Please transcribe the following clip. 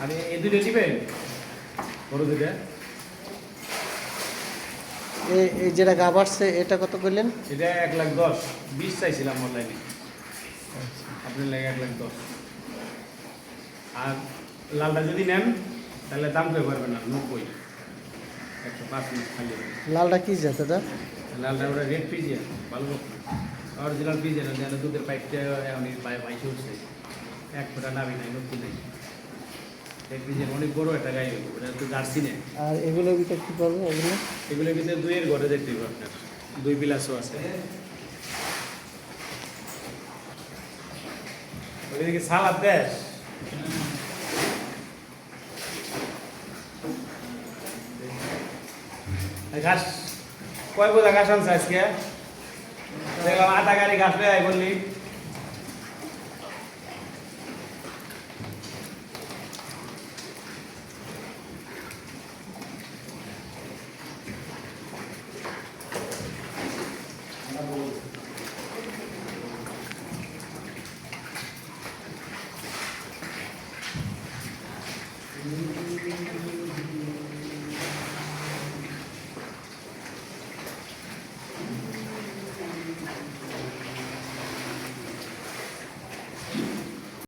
আর এই দুটো নেবেন বড় দুটো এই যেটা গা বাড়ছে এটা কত করলেন? এটা 1,10,000 20 চাইছিলাম অনলাইনে, আপনার লাগে 1,10,000। আর লালটা যদি নেন তাহলে দাম করে পারবেন না, 90, 105 মিনিট খালি। লালটা কি জাত এটা? লালটা ওটা রেড পিজিয়া, ভালো অরিজিনাল পিজিয়া না, যেন দুধের পাইপটা এমনি বাইশে উঠছে, 1 ফোঁটা নাবি নাই, নতুন নেই। রেড পিজিয়া অনেক বড় একটা গাই, ওটা তো জার্সি নেই। আর এগুলোর ভিতরে কী করবো এগুলো? এগুলোর ভিতরে 2-এর ঘরে দেখতে পাবেন আপনার, 2 বিলাসও আছে। ওইদিকে সালাদ দেশ ঘাস কয় বোঝা ঘাস আনছে আজকে? দেখলাম 8 গাড়ি ঘাস নেই বললি।